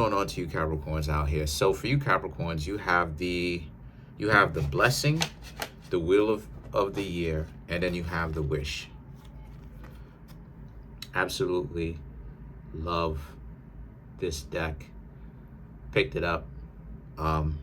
Going on to you Capricorns out here. So for you Capricorns, you have the blessing, the wheel of the year, and then you have the wish. Absolutely love this deck. Picked it up. And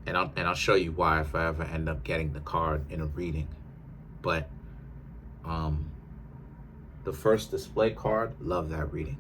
I'll show you why if I ever end up getting the card in a reading. But the first display card, love that reading.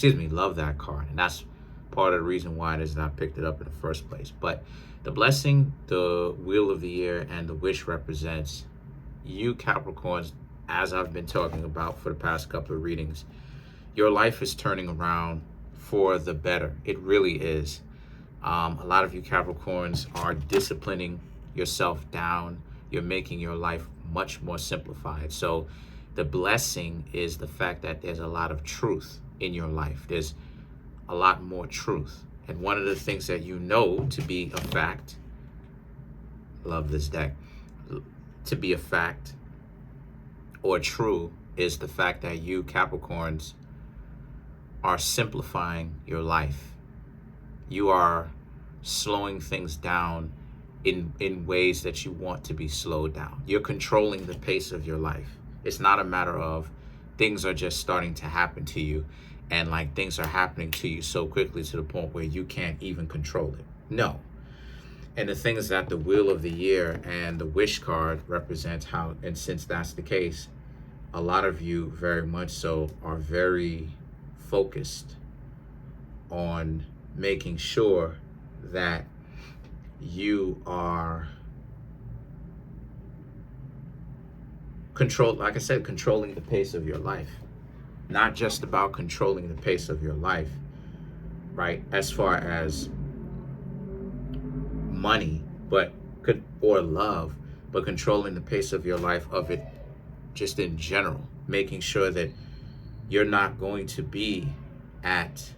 Love that card. And that's part of the reason why it is that I picked it up in the first place. But the blessing, the wheel of the year, and the wish represents you Capricorns, as I've been talking about for the past couple of readings. Your life is turning around for the better. It really is. A lot of you Capricorns are disciplining yourself down. You're making your life much more simplified. So the blessing is the fact that there's a lot of truth in your life. There's a lot more truth. And one of the things that you know to be a fact, love this deck, to be a fact or true is the fact that you Capricorns are simplifying your life. You are slowing things down in ways that you want to be slowed down. You're controlling the pace of your life. It's not a matter of things are just starting to happen to you and like things are happening to you so quickly to the point where you can't even control it. No. And the thing is that the wheel of the year and the wish card represents how, and since that's the case, a lot of you very much so are very focused on making sure that you are like I said, controlling the pace of your life. Not just about controlling the pace of your life, right? As far as money, or love, but controlling the pace of your life, of it just in general, making sure that you're not going to be at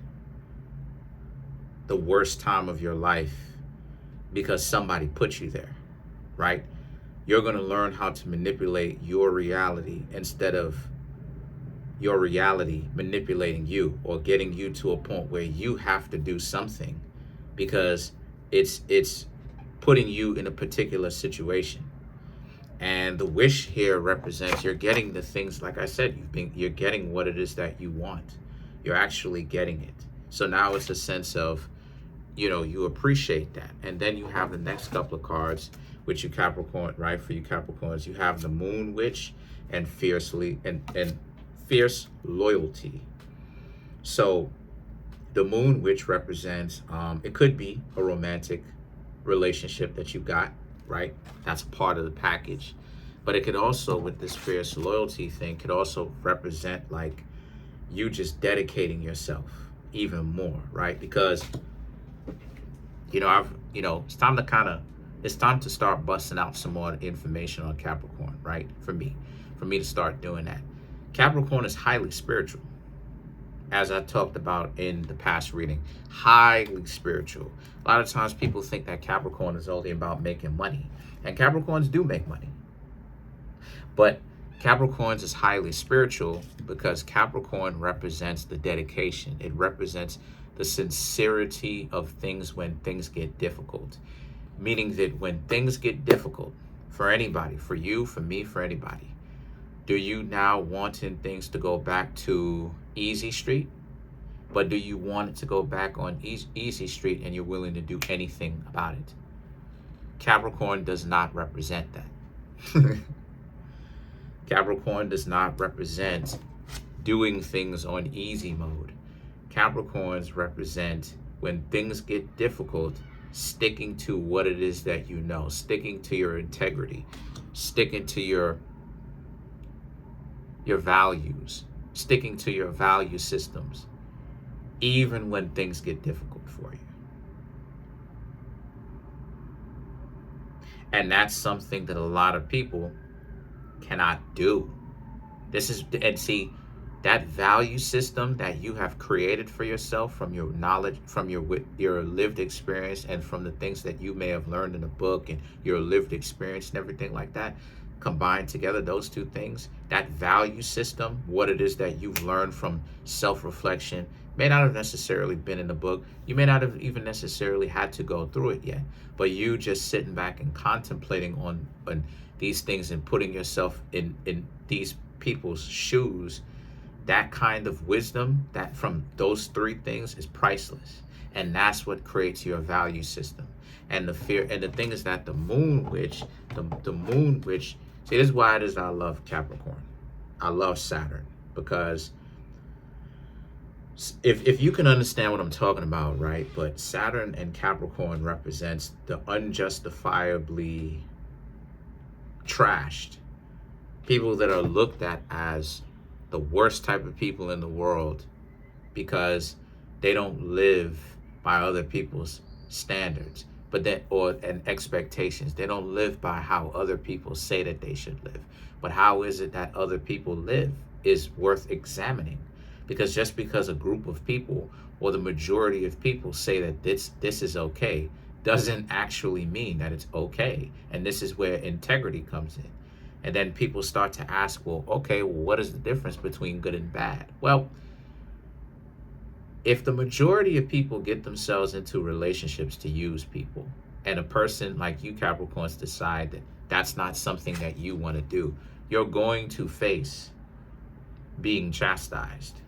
the worst time of your life because somebody put you there, right? You're going to learn how to manipulate your reality instead of your reality manipulating you or getting you to a point where you have to do something because it's putting you in a particular situation. And the wish here represents you're getting the things, like I said, you're getting what it is that you want. You're actually getting it. So now it's a sense of, you appreciate that. And then you have the next couple of cards, which you Capricorn, right? For you Capricorns, you have the Moon Witch and fierce loyalty. So the Moon Witch represents, it could be a romantic relationship that you got, right? That's part of the package. But it could also, with this fierce loyalty thing, could also represent like you just dedicating yourself even more, right? Because, it's time to start busting out some more information on Capricorn, right? For me to start doing that. Capricorn is highly spiritual, as I talked about in the past reading. Highly spiritual. A lot of times people think that Capricorn is only about making money, and Capricorns do make money. But Capricorns is highly spiritual because Capricorn represents the dedication. It represents the sincerity of things when things get difficult. Meaning that when things get difficult for anybody, for you, for me, for anybody, do you now wanting things to go back to easy street? But do you want it to go back on easy street and you're willing to do anything about it? Capricorn does not represent that. Capricorn does not represent doing things on easy mode. Capricorns represent when things get difficult, sticking to what it is that you know, sticking to your integrity, sticking to your values, sticking to your value systems, even when things get difficult for you. And that's something that a lot of people cannot do. That value system that you have created for yourself from your knowledge, from your lived experience, and from the things that you may have learned in a book and your lived experience and everything like that, combined together, those two things, that value system, what it is that you've learned from self-reflection May not have necessarily been in the book. You may not have even necessarily had to go through it yet. But you just sitting back and contemplating on these things and putting yourself in these people's shoes, that kind of wisdom that from those three things is priceless. And that's what creates your value system. And the fear, and the thing is that the moon witch, the moon witch, see, this is why it is I love Capricorn. I love Saturn, because if you can understand what I'm talking about, right? But Saturn and Capricorn represents the unjustifiably trashed people that are looked at as the worst type of people in the world because they don't live by other people's standards, but that and expectations. They don't live by how other people say that they should live. But how is it that other people live is worth examining. Because just because a group of people or the majority of people say that this is okay doesn't actually mean that it's okay. And this is where integrity comes in. And then people start to ask, well, okay, well, what is the difference between good and bad? Well, if the majority of people get themselves into relationships to use people, and a person like you, Capricorns, decide that that's not something that you want to do, you're going to face being chastised.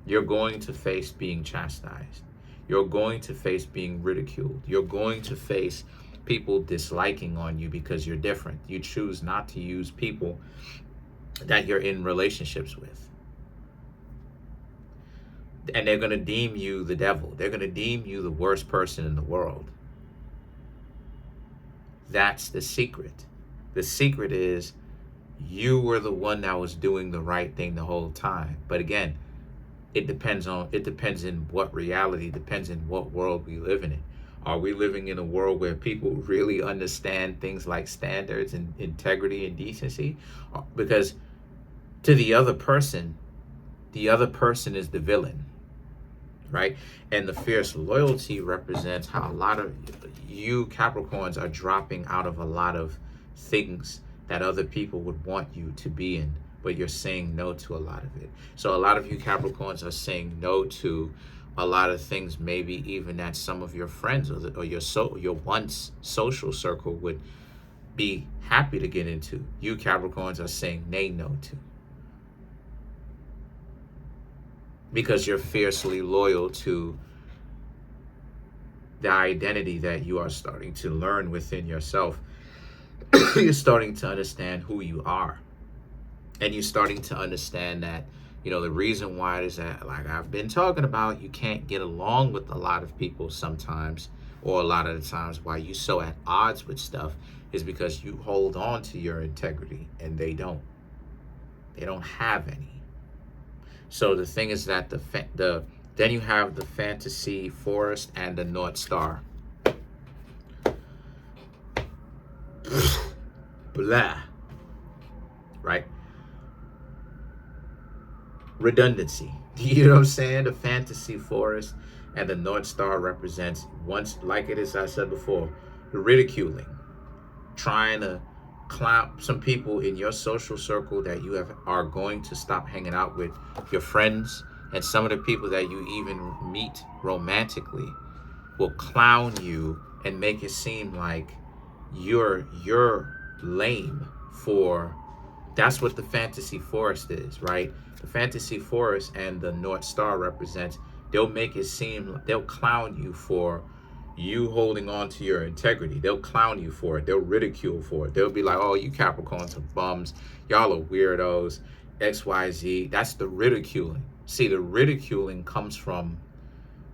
You're going to face being chastised. You're going to face being ridiculed. You're going to face people disliking on you because you're different. You choose not to use people that you're in relationships with. And they're going to deem you the devil. They're going to deem you the worst person in the world. That's the secret. The secret is you were the one that was doing the right thing the whole time. But again, it depends in what reality, depends in what world we live in. Are we living in a world where people really understand things like standards and integrity and decency? Because to the other person is the villain, right? And the fierce loyalty represents how a lot of you Capricorns are dropping out of a lot of things that other people would want you to be in, but you're saying no to a lot of it. So a lot of you Capricorns are saying no to a lot of things, maybe even that some of your friends or your once social circle would be happy to get into. You Capricorns are saying no to. Because you're fiercely loyal to the identity that you are starting to learn within yourself. You're starting to understand who you are. And you're starting to understand that, the reason why it is that, like I've been talking about, you can't get along with a lot of people sometimes, or a lot of the times why you so at odds with stuff is because you hold on to your integrity and they don't. They don't have any. So the thing is that then you have the fantasy forest and the North Star. Blah. Right? Redundancy. You know what I'm saying? The fantasy forest and the North Star represents, once, like it is, I said before, the ridiculing, trying to clown some people in your social circle that you are going to stop hanging out with, your friends, and some of the people that you even meet romantically will clown you and make it seem like you're lame for. That's what the fantasy forest is, right? The fantasy forest and the North Star represents, they'll make it seem, they'll clown you for you holding on to your integrity. They'll clown you for it. They'll ridicule for it. They'll be like, oh, you Capricorns are bums. Y'all are weirdos, XYZ. That's the ridiculing. See, the ridiculing comes from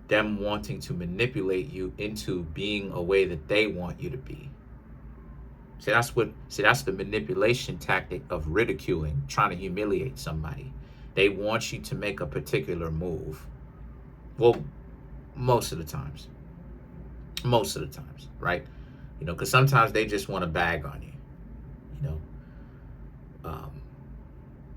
them wanting to manipulate you into being a way that they want you to be. See, that's the manipulation tactic of ridiculing, trying to humiliate somebody. They want you to make a particular move. Well, most of the times, right? Because sometimes they just want to bag on you,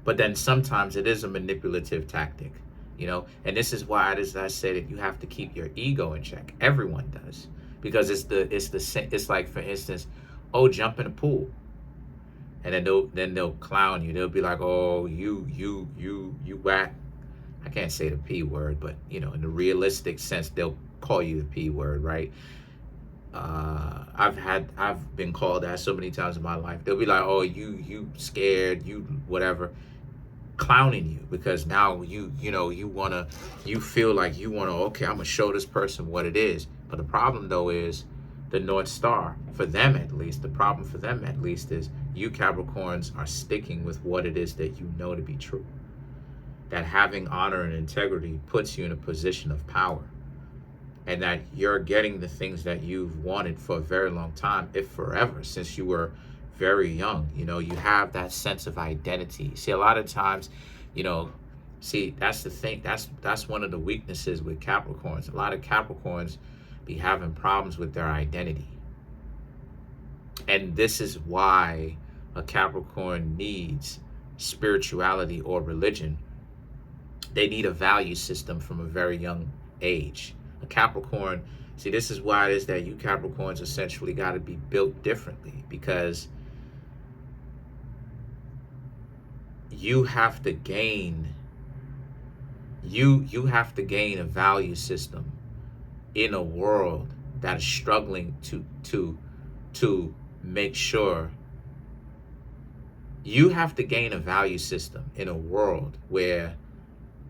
but then sometimes it is a manipulative tactic, and this is why I say that you have to keep your ego in check. Everyone does, because it's like, for instance, oh, jump in a pool, and then they'll clown you. They'll be like, oh, you whack. I can't say the P word, but you know, in the realistic sense, they'll call you the P word, right? I've been called that so many times in my life. They'll be like, "Oh, you scared, you whatever," clowning you because now you feel like you wanna, okay, I'm gonna show this person what it is. But the problem though is the North Star for them at least. The problem for them at least is you Capricorns are sticking with what it is that you know to be true. That having honor and integrity puts you in a position of power, and that you're getting the things that you've wanted for a very long time, if forever, since you were very young. You know, you have that sense of identity. See, a lot of times, you know, that's the thing. That's one of the weaknesses with Capricorns. A lot of Capricorns be having problems with their identity. And this is why a Capricorn needs spirituality or religion. They need a value system from a very young age. A Capricorn, see, this is why it is that you Capricorns essentially got to be built differently, because you have to gain you have to gain a value system in a world that is struggling to make sure. You have to gain a value system in a world where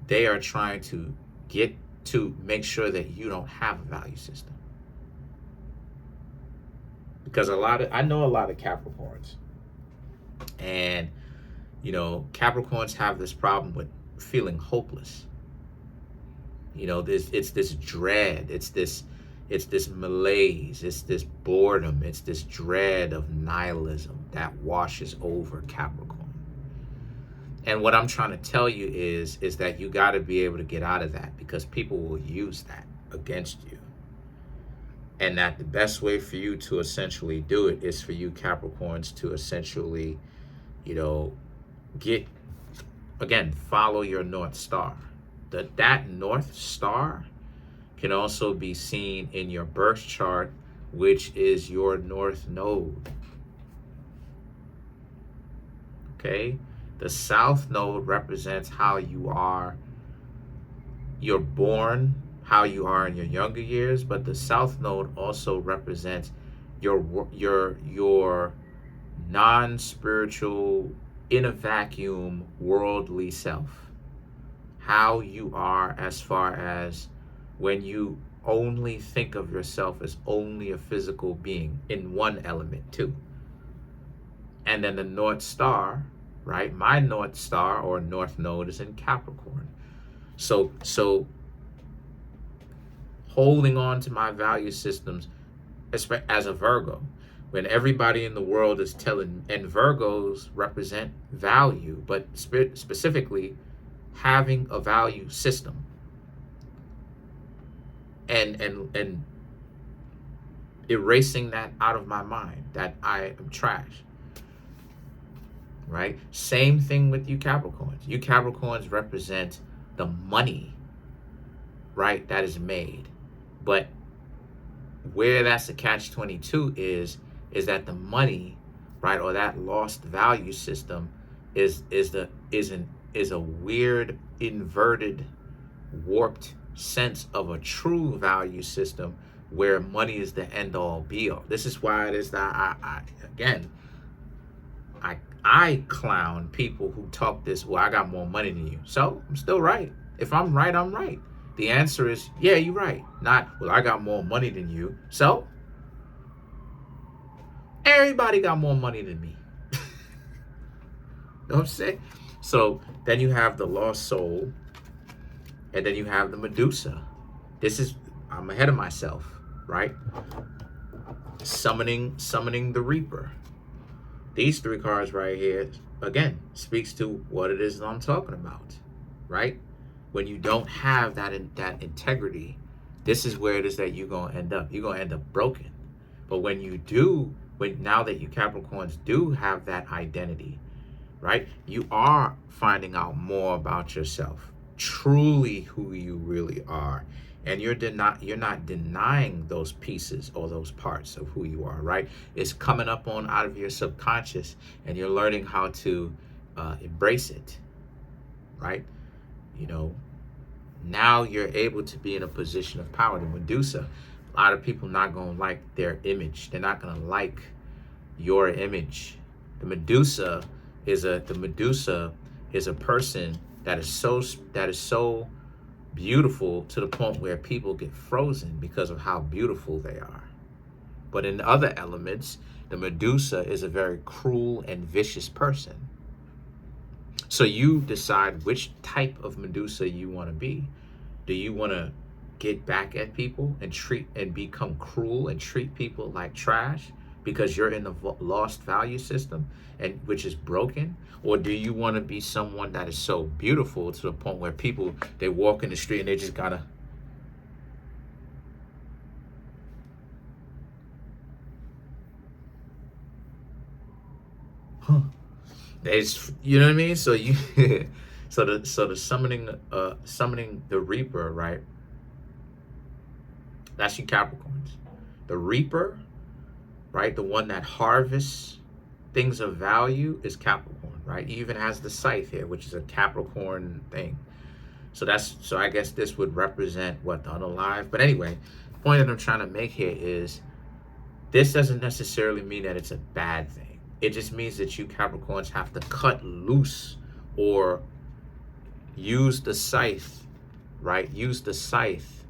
they are trying to get to make sure that you don't have a value system. Because I know a lot of Capricorns, and you know, Capricorns have this problem with feeling hopeless. You know, it's this dread, it's this malaise, it's this boredom, it's this dread of nihilism that washes over Capricorn. And what I'm trying to tell you is that you got to be able to get out of that, because people will use that against you. And that the best way for you to essentially do it is for you Capricorns to essentially, you know, follow your North Star. That North Star can also be seen in your birth chart, which is your North Node. Okay? The South Node represents how you're born, how you are in your younger years, but the South Node also represents your non-spiritual, in a vacuum, worldly self. How you are as far as when you only think of yourself as only a physical being in one element too. And then the North Star, right? My North Star or North Node is in Capricorn. So holding on to my value systems as a Virgo, when everybody in the world is telling, and Virgos represent value, but specifically having a value system and erasing that out of my mind, that I am trash. Right? Same thing with you Capricorns. You Capricorns represent the money, right, that is made. But where that's the catch-22 is that the money, right, or that lost value system is a weird, inverted, warped sense of a true value system where money is the end-all be-all. This is why it is that I clown people who talk this, well, I got more money than you, so I'm still right. If I'm right, I'm right. The answer is, yeah, you're right. Not, well, I got more money than you, so everybody got more money than me. You know what I'm saying? So then you have the lost soul, and then you have the Medusa. I'm ahead of myself, right? Summoning the Reaper. These three cards right here, again, speaks to what it is that I'm talking about, right? When you don't have that integrity, this is where it is that you're going to end up. You're going to end up broken. But when you do, now that you Capricorns do have that identity, right? You are finding out more about yourself, truly who you really are. And you're not denying those pieces or those parts of who you are, right? It's coming up out of your subconscious, and you're learning how to embrace it, right? You know, Now you're able to be in a position of power. The Medusa, a lot of people not going to like their image. They're not going to like your image. The Medusa is a person that is so beautiful to the point where people get frozen because of how beautiful they are. But in other elements, the Medusa is a very cruel and vicious person. So you decide which type of Medusa you want to be. Do you want to get back at people and become cruel and treat people like trash because you're in the lost value system and which is broken? Or do you want to be someone that is so beautiful to the point where people, they walk in the street and they just gotta it's, you know what I mean? So you so the summoning the Reaper, right? That's you Capricorns. The Reaper, right? The one that harvests things of value is Capricorn, right? He even has the scythe here, which is a Capricorn thing. So I guess this would represent what, the unalive. But anyway, the point that I'm trying to make here is this doesn't necessarily mean that it's a bad thing. It just means that you Capricorns have to cut loose or use the scythe, right? Use the scythe,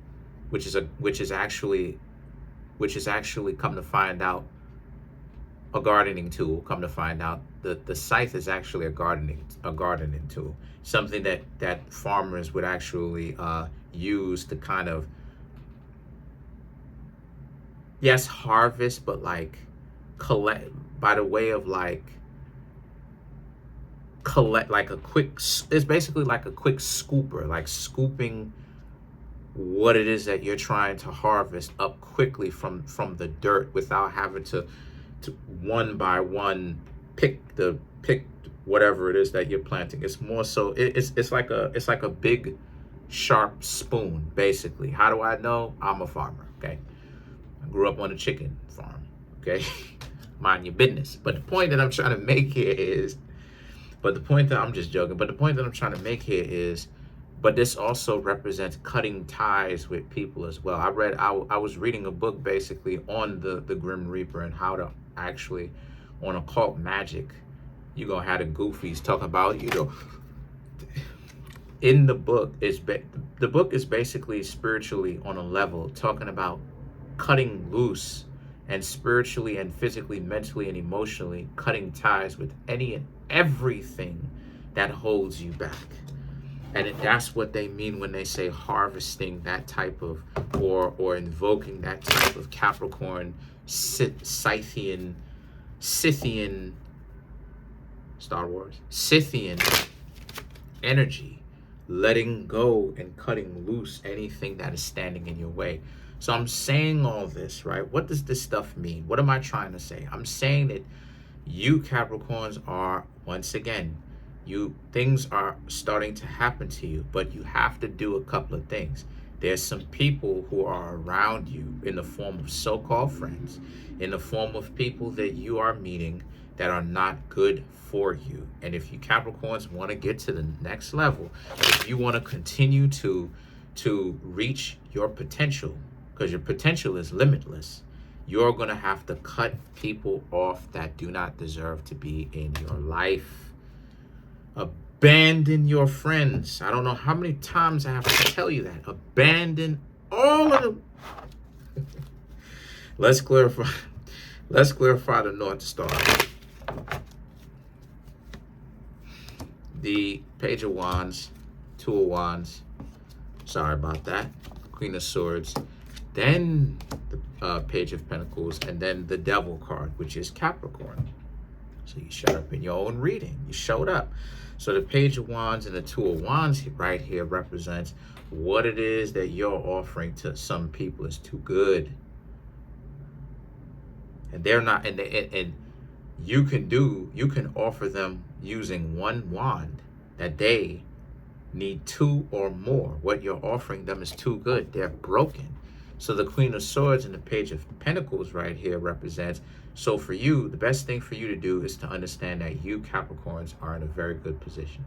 which is actually come to find out a gardening tool. Come to find out the scythe is actually a gardening tool, something that farmers would actually use to kind of, yes, harvest, but like collect, by the way of like collect, like a quick, it's basically like a quick scooper, like scooping what it is that you're trying to harvest up quickly from the dirt without having to one by one pick whatever it is that you're planting. It's more so it's like a big sharp spoon, basically. How do I know? I'm a farmer, okay? I grew up on a chicken farm, okay? Mind your business. But the point that I'm trying to make here is, I'm just joking, but the point that I'm trying to make here is, but this also represents cutting ties with people as well. I was reading a book basically on the Grim Reaper and how to actually, on occult magic, you gonna have the goofies talk about, in the book the book is basically spiritually on a level talking about cutting loose and spiritually and physically, mentally and emotionally cutting ties with any and everything that holds you back. And that's what they mean when they say harvesting that type of, or invoking that type of Capricorn, Scythian, Star Wars, Scythian energy, letting go and cutting loose anything that is standing in your way. So I'm saying all this, right? What does this stuff mean? What am I trying to say? I'm saying that you Capricorns are, once again, things are starting to happen to you, but you have to do a couple of things. There's some people who are around you in the form of so-called friends, in the form of people that you are meeting that are not good for you. And if you Capricorns want to get to the next level, if you want to continue to reach your potential, because your potential is limitless, you're going to have to cut people off that do not deserve to be in your life. Abandon your friends. I don't know how many times I have to tell you that. Abandon all of them. Let's clarify the North Star. The Page of Wands, Two of Wands. Sorry about that. Queen of Swords. Then the Page of Pentacles, and then the Devil card, which is Capricorn. So you showed up in your own reading. You showed up. So the Page of Wands and the Two of Wands right here represents what it is that you're offering to some people is too good. And they're not, and you can offer them using one wand that they need two or more. What you're offering them is too good. They're broken. So the Queen of Swords and the Page of Pentacles right here represents, so for you, the best thing for you to do is to understand that you Capricorns are in a very good position.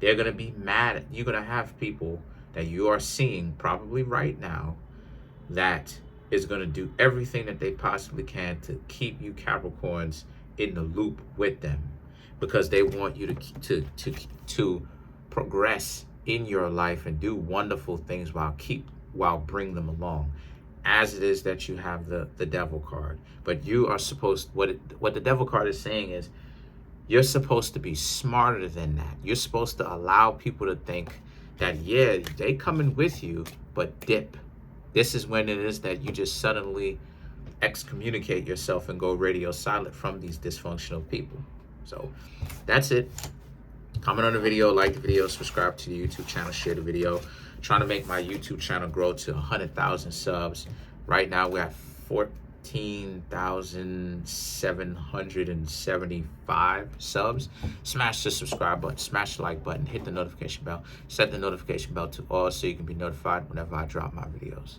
They're going to be mad. You're going to have people that you are seeing probably right now that is going to do everything that they possibly can to keep you Capricorns in the loop with them, because they want you to progress in your life and do wonderful things while bring them along, as it is that you have the devil card. But you are supposed, what the devil card is saying is, you're supposed to be smarter than that. You're supposed to allow people to think that, yeah, they coming with you, but dip. This is when it is that you just suddenly excommunicate yourself and go radio silent from these dysfunctional people. So that's it. Comment on the video, like the video, subscribe to the YouTube channel, share the video. Trying to make my YouTube channel grow to 100,000 subs. Right now we're at 14,775 subs. Smash the subscribe button, smash the like button, hit the notification bell, set the notification bell to all so you can be notified whenever I drop my videos.